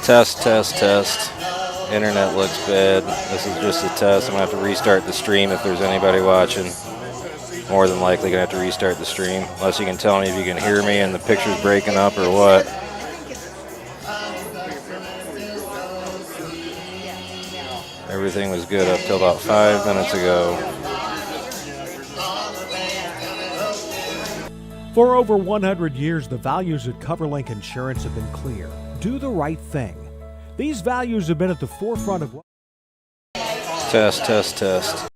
Test, test, test. Internet looks bad. This is just a test. I'm going to have to restart the stream if there's anybody watching. More than likely going to have to restart the stream. Unless you can tell me if you can hear me and the picture's breaking up or what. Everything was good up till about 5 minutes ago. For over 100 years, the values at CoverLink Insurance have been clear. Do the right thing. These values have been at the forefront of... Test, test, test.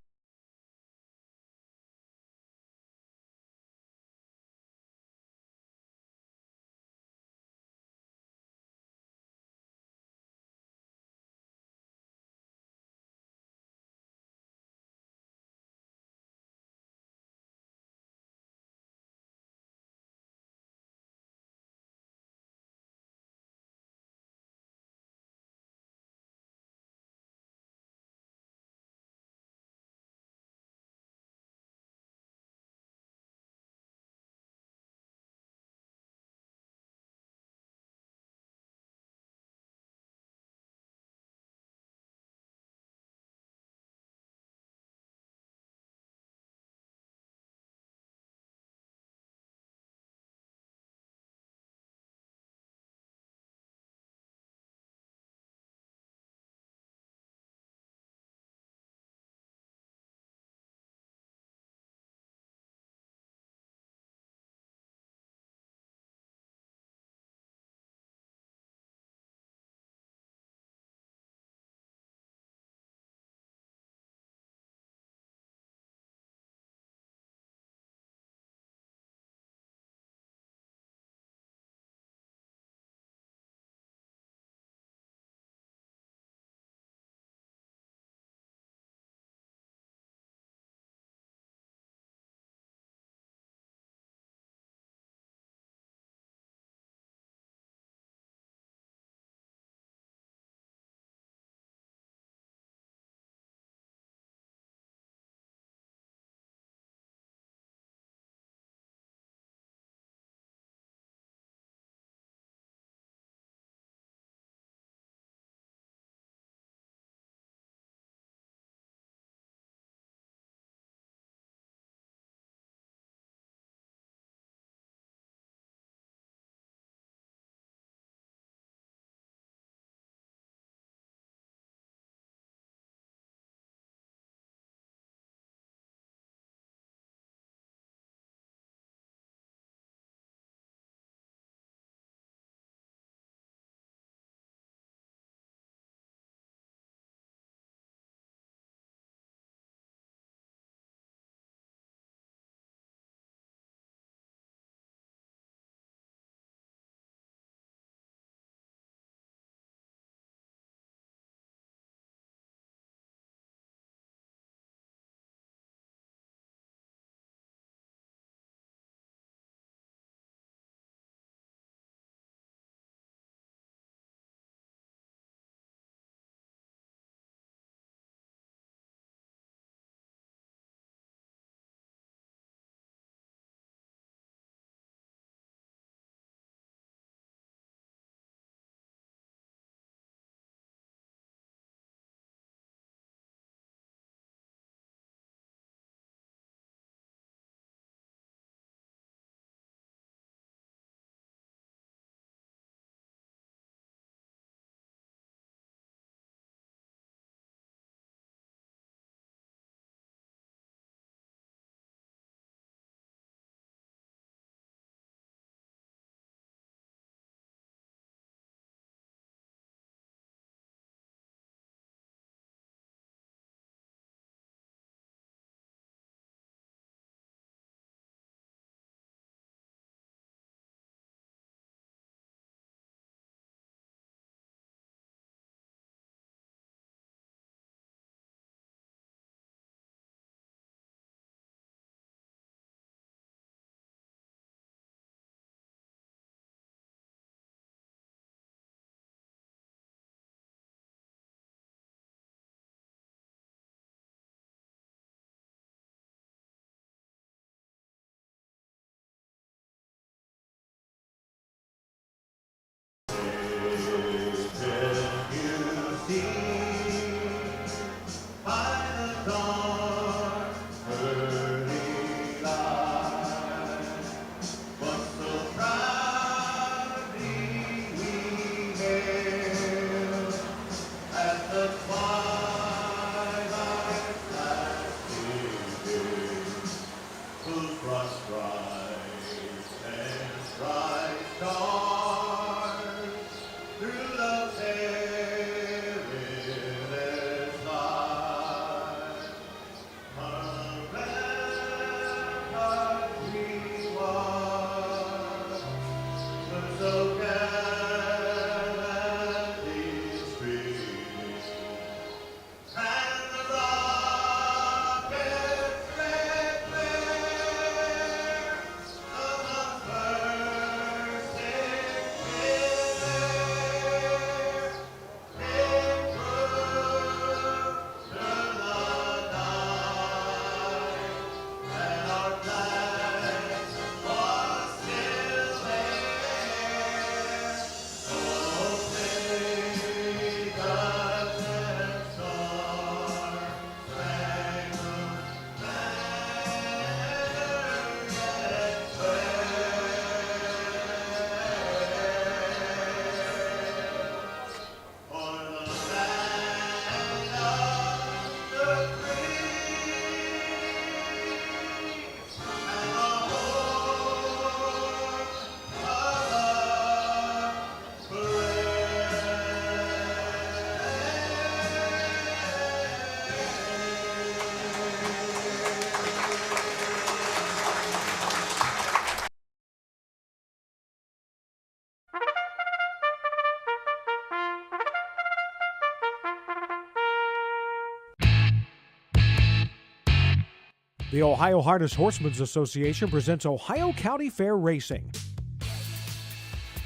The Ohio Harness Horsemen's Association presents Ohio County Fair Racing.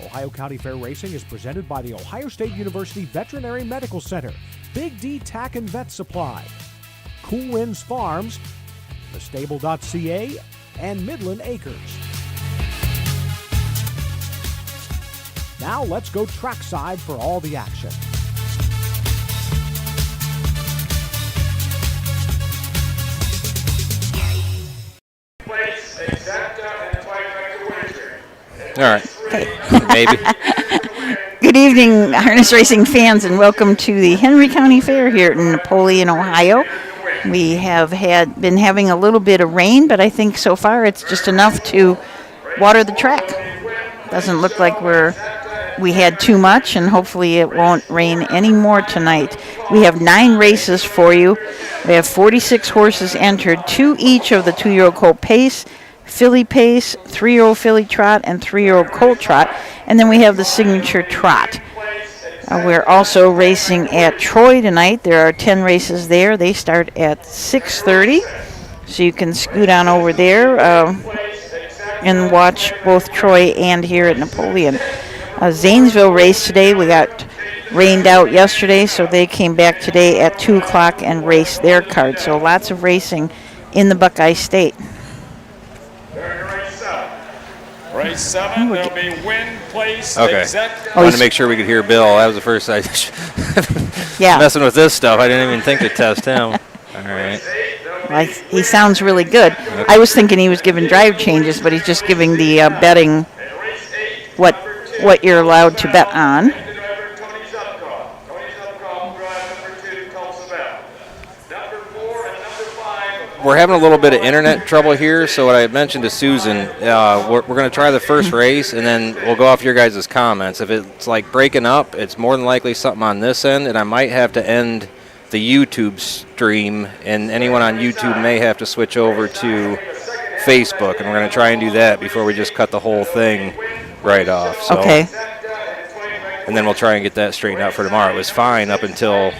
Ohio County Fair Racing is presented by the Ohio State University Veterinary Medical Center, Big D Tack and Vet Supply, Cool Winds Farms, thestable.ca, and Midland Acres. Now let's go trackside for all the action. All right. Maybe. Good evening, harness racing fans, and welcome to the Henry County Fair here in Napoleon, Ohio. We have been having a little bit of rain, but I think so far it's just enough to water the track. Doesn't look like we had too much, and hopefully it won't rain anymore tonight. We have 9 races for you. We have 46 horses entered, 2 each of the 2-year-old colt pace, filly pace, 3-year-old filly trot, and 3-year-old colt trot, and then we have the signature trot. We're also racing at Troy tonight. There are 10 races there. They start at 6:30, so you can scoot on over there and watch both Troy and here at Napoleon. Zanesville race today. We got rained out yesterday, so they came back today at 2 o'clock and raced their card. So lots of racing in the Buckeye State. Race 7, there'll be win, place, Okay. exact. I wanted to make sure we could hear Bill. That was the first I Yeah. messing with this stuff. I didn't even think to test him. All right. Like, he sounds really good. I was thinking he was giving drive changes, but he's just giving the betting what you're allowed to bet on. We're having a little bit of internet trouble here, so what I had mentioned to Susan, we're going to try the first race, and then we'll go off your guys' comments. If it's like breaking up, it's more than likely something on this end, and I might have to end the YouTube stream, and anyone on YouTube may have to switch over to Facebook, and we're going to try and do that before we just cut the whole thing right off. So, Okay. and then we'll try and get that straightened out for tomorrow. It was fine up until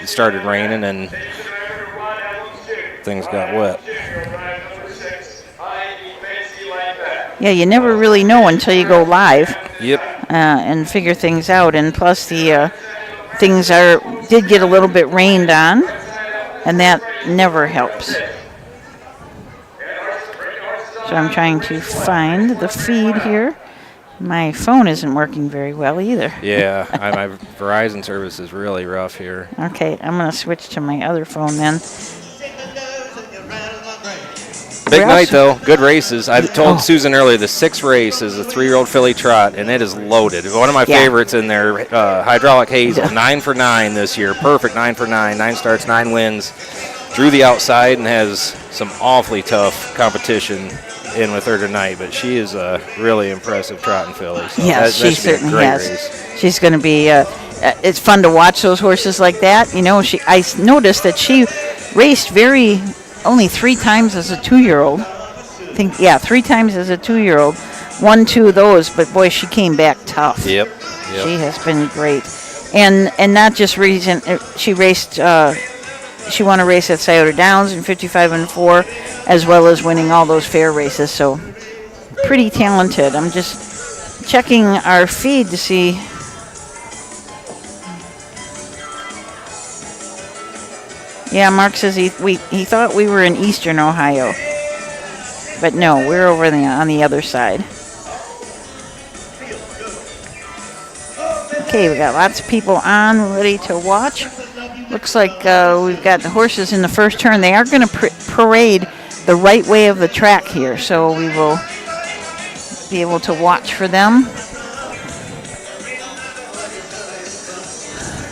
it started raining and things got wet. Yeah, you never really know until you go live. Yep. And figure things out. And plus the things did get a little bit rained on, and that never helps. So I'm trying to find the feed here. My phone isn't working very well either. Yeah, my Verizon service is really rough here. Okay, I'm going to switch to my other phone then. Big night, though. Good races. I told Susan earlier the 6th race is a 3-year-old filly trot, and it is loaded. One of my favorites in there, Hydraulic Hazel, 9 for 9 this year. Perfect 9 for 9. 9 starts, 9 wins. Drew the outside and has some awfully tough competition in with her tonight, but she is a really impressive trotting filly. So Yes, she certainly has. Race. She's going to be. It's fun to watch those horses like that. You know, I noticed that she raced only 3 times as a 2-year-old. I think, 3 times as a 2-year-old. 1, 2 of those, but boy, she came back tough. Yep. She has been great, and not just reason she raced. She won a race at Scioto Downs in 55 and 4, as well as winning all those fair races. So pretty talented. I'm just checking our feed to see. Yeah, Mark says he thought we were in Eastern Ohio, but no, we're over on the other side. Okay, we got lots of people on, ready to watch. Looks like we've got the horses in the first turn. They are going to parade the right way of the track here, so we will be able to watch for them.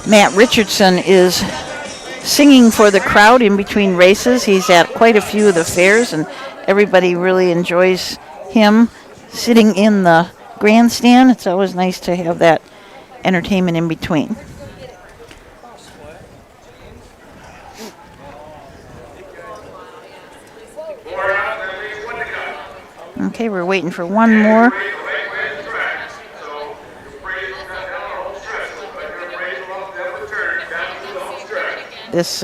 Matt Richardson is singing for the crowd in between races. He's at quite a few of the fairs, and everybody really enjoys him sitting in the grandstand. It's always nice to have that entertainment in between. Okay, we're waiting for one more. This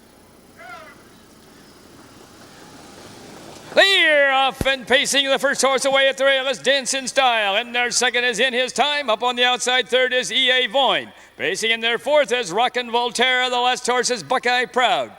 off and pacing the first horse away at the rail is Dancing Style. And their second is In His Time. Up on the outside third is E.A. Voyne. Pacing in their fourth is Rockin' Volterra. The last horse is Buckeye Proud.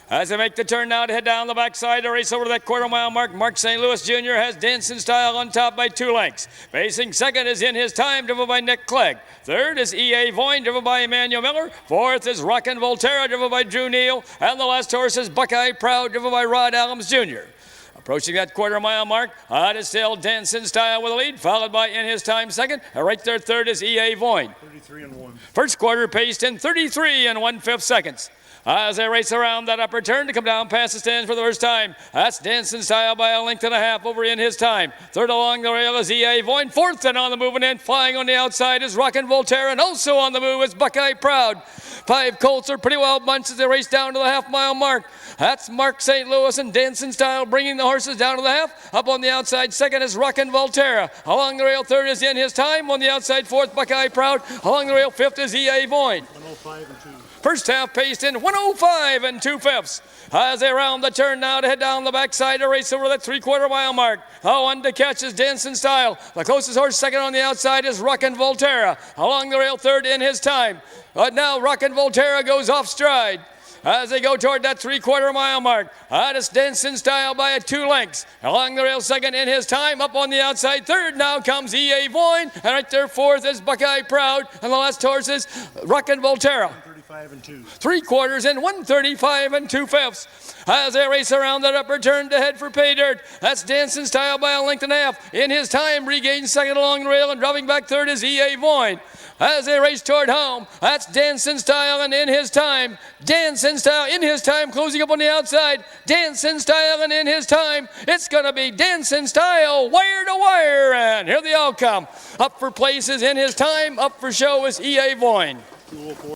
As they make the turn now to head down the backside to race over that quarter-mile mark, Mark St. Louis Jr. has Dancing Style on top by 2 lengths. Pacing second is In His Time, driven by Nick Clegg. Third is E.A. Voyne, driven by Emmanuel Miller. Fourth is Rockin' Volterra, driven by Drew Neal. And the last horse is Buckeye Proud, driven by Rod Adams Jr. Approaching that quarter-mile mark, it is still Dancing Style with a lead, followed by In His Time second. Right there third is E.A. Voyne. 33 and 1. First quarter paced in 33 and 1/5 seconds. As they race around that upper turn to come down past the stands for the first time. That's Dancing Style by a length and a half over In His Time. Third along the rail is E.A. Voyne. Fourth and on the move and in. Flying on the outside is Rockin' Volterra. And also on the move is Buckeye Proud. 5 colts are pretty well bunched as they race down to the half-mile mark. That's Mark St. Louis and Dancing Style bringing the horses down to the half. Up on the outside second is Rockin' Volterra. Along the rail third is In His Time. On the outside fourth, Buckeye Proud. Along the rail fifth is E.A. Voyne. 105 and 2. First half paced in 105 and 2/5. As they round the turn now to head down the backside to race over that 3/4 mile mark. One to catch is Dancing Style. The closest horse second on the outside is Rockin' Volterra. Along the rail third In His Time. But now Rockin' Volterra goes off stride. As they go toward that 3/4 mile mark, it's Dancing Style by a 2 lengths. Along the rail second In His Time. Up on the outside third now comes E.A. Voyne. And right there fourth is Buckeye Proud. And the last horse is Rockin' Volterra. 35 and 2. 3/4 and 135 and 2/5. As they race around that upper turn to head for pay dirt. That's Dancing Style by a length and a half. In His Time regains second along the rail and dropping back third is E.A. Voyne. As they race toward home, that's Dancing Style and In His Time. Dancing Style, In His Time, closing up on the outside. Dancing Style and In His Time. It's going to be Dancing Style, wire to wire. And here the outcome. Up for place is In His Time. Up for show is E.A. Voyne. 204.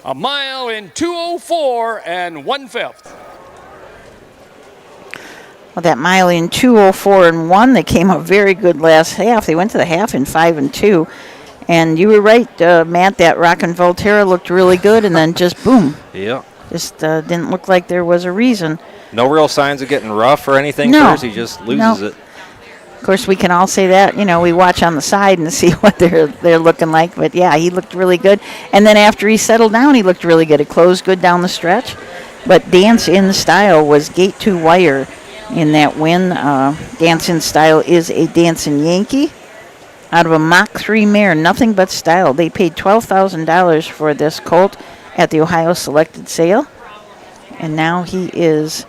A mile in 2:04 and 1/5. Well, that mile in 2:04 and 1, they came up very good last half. They went to the half in 5 and 2. And you were right, Matt, that Rockin' Volterra looked really good, and then just boom. Yeah. Just didn't look like there was a reason. No real signs of getting rough or anything No. first. He just loses it. Of course, we can all say that. You know, we watch on the side and see what they're looking like. But, yeah, he looked really good. And then after he settled down, he looked really good. It closed good down the stretch. But Dance in Style was gate to wire in that win. Dance in Style is a dancing Yankee out of a Mach 3 mare, Nothing But Style. They paid $12,000 for this colt at the Ohio Selected Sale. And now he is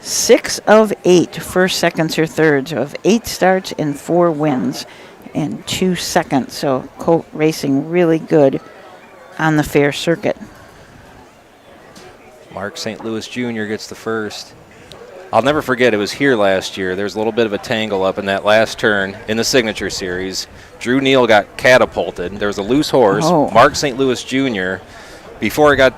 6 of 8 first, seconds, or thirds of 8 starts and 4 wins and 2 seconds. So colt racing really good on the fair circuit. Mark St. Louis Jr. gets the first. I'll never forget, it was here last year. There was a little bit of a tangle up in that last turn in the Signature Series. Drew Neal got catapulted. There was a loose horse. Oh. Mark St. Louis Jr., before he got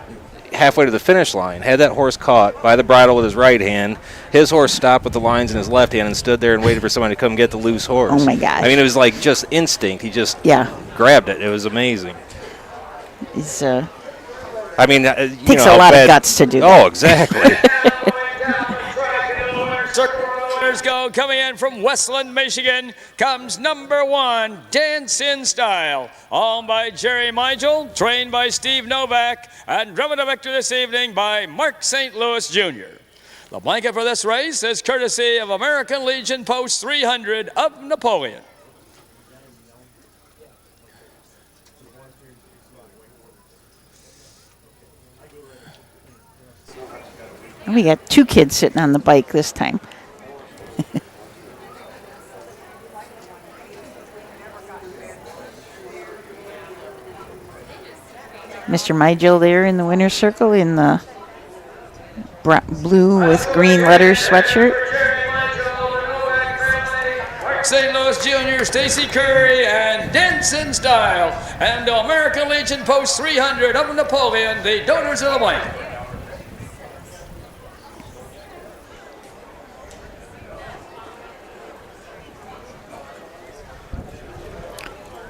halfway to the finish line, had that horse caught by the bridle with his right hand. His horse stopped with the lines in his left hand and stood there and waited for somebody to come get the loose horse. Oh, my gosh. I mean, it was like just instinct. He just Yeah. grabbed it. It was amazing. It's, I mean, takes a lot of guts to do that. Oh, exactly. Circlers go. Coming in from Westland, Michigan, comes number 1, Dance in Style, owned by Jerry Migel, trained by Steve Novak, and driven to victory this evening by Mark St. Louis Jr. The blanket for this race is courtesy of American Legion Post 300 of Napoleon. we got 2 kids sitting on the bike this time. Mr. Migel there in the winner's circle in the blue with green letters sweatshirt. St. Louis Jr., Stacy Curry, and Dance in Style, and the American Legion Post 300 of Napoleon, the donors of the blanket.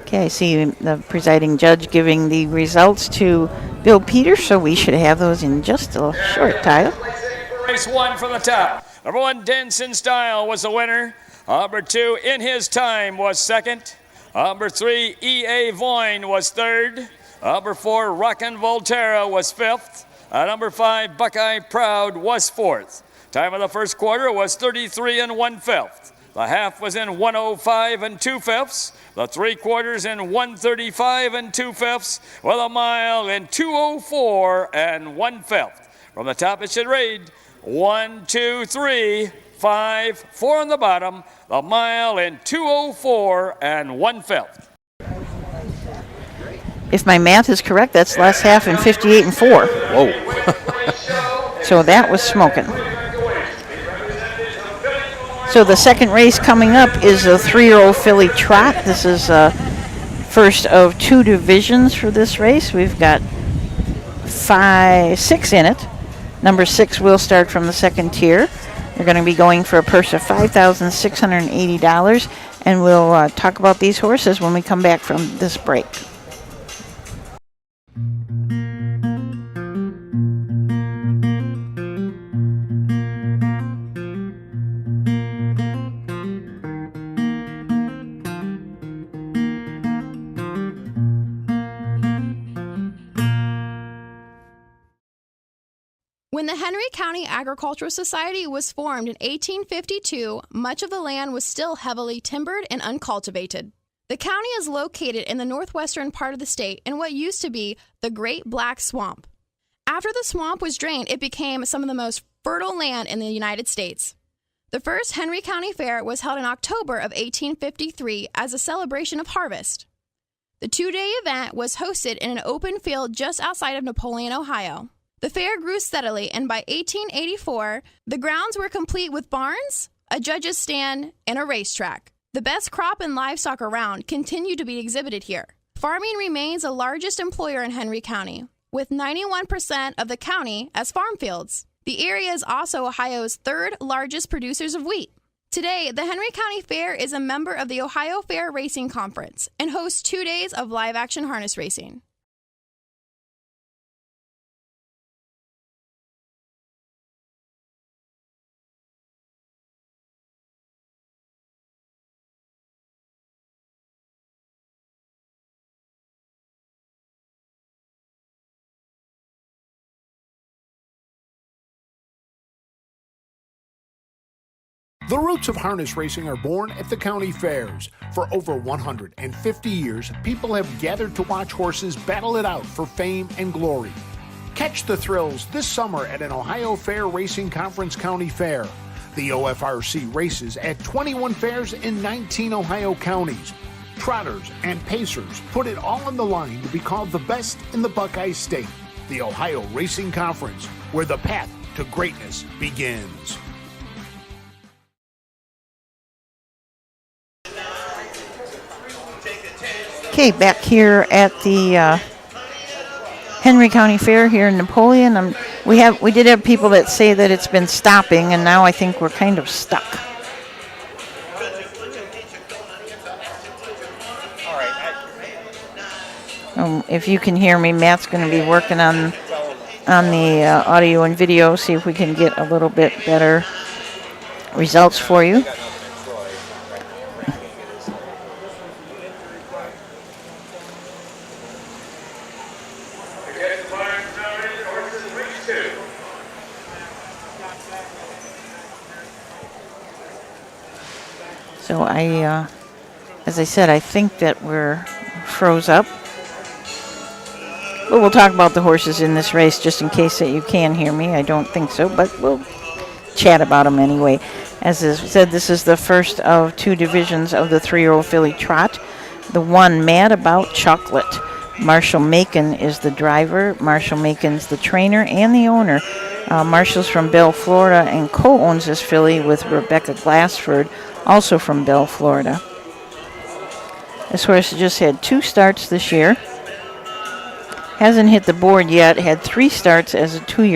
Okay, I see the presiding judge giving the results to Bill Peters, so we should have those in just a short time. Race 1 from the top. Number 1, Denson Style was the winner. Number 2, In His Time was second. Number 3, E.A. Voyne was third. Number 4, Rockin' Volterra was fifth. Number 5, Buckeye Proud was fourth. Time of the first quarter was 33 1/5. The half was in 105 2/5. The 3 quarters in 135 2/5. With a mile in 204 1/5. From the top it should read 1, 2, 3, 5, 4 on the bottom. The mile in 204 1/5. If my math is correct, that's last half in 58 4. Whoa. So that was smoking. So the second race coming up is a 3-year-old filly trot. This is first of 2 divisions for this race. We've got 6 in it. Number 6 will start from the second tier. They're going to be going for a purse of $5,680, and we'll talk about these horses when we come back from this break. When the Henry County Agricultural Society was formed in 1852, much of the land was still heavily timbered and uncultivated. The county is located in the northwestern part of the state in what used to be the Great Black Swamp. After the swamp was drained, it became some of the most fertile land in the United States. The first Henry County Fair was held in October of 1853 as a celebration of harvest. The 2-day event was hosted in an open field just outside of Napoleon, Ohio. The fair grew steadily, and by 1884, the grounds were complete with barns, a judge's stand, and a racetrack. The best crop and livestock around continue to be exhibited here. Farming remains the largest employer in Henry County, with 91% of the county as farm fields. The area is also Ohio's 3rd largest producers of wheat. Today, the Henry County Fair is a member of the Ohio Fair Racing Conference and hosts 2 days of live-action harness racing. The roots of harness racing are born at the county fairs. For over 150 years, people have gathered to watch horses battle it out for fame and glory. Catch the thrills this summer at an Ohio Fair Racing Conference County Fair. The OFRC races at 21 fairs in 19 Ohio counties. Trotters and pacers put it all on the line to be called the best in the Buckeye State. The Ohio Racing Conference, where the path to greatness begins. Okay, back here at the Henry County Fair here in Napoleon. We did have people that say that it's been stopping, and now I think we're kind of stuck. If you can hear me, Matt's going to be working on the audio and video, see if we can get a little bit better results for you. So as I said, I think that we're froze up. But we'll talk about the horses in this race just in case that you can hear me. I don't think so, but we'll chat about them anyway. As I said, this is the first of 2 divisions of the 3-year-old filly trot. The one Mad About Chocolate. Marshall Macon is the driver. Marshall Macon's the trainer and the owner. Marshall's from Bell, Florida, and co-owns this filly with Rebecca Glassford, also from Bell, Florida. This horse just had 2 starts this year. Hasn't hit the board yet. Had 3 starts as a 2-year-old.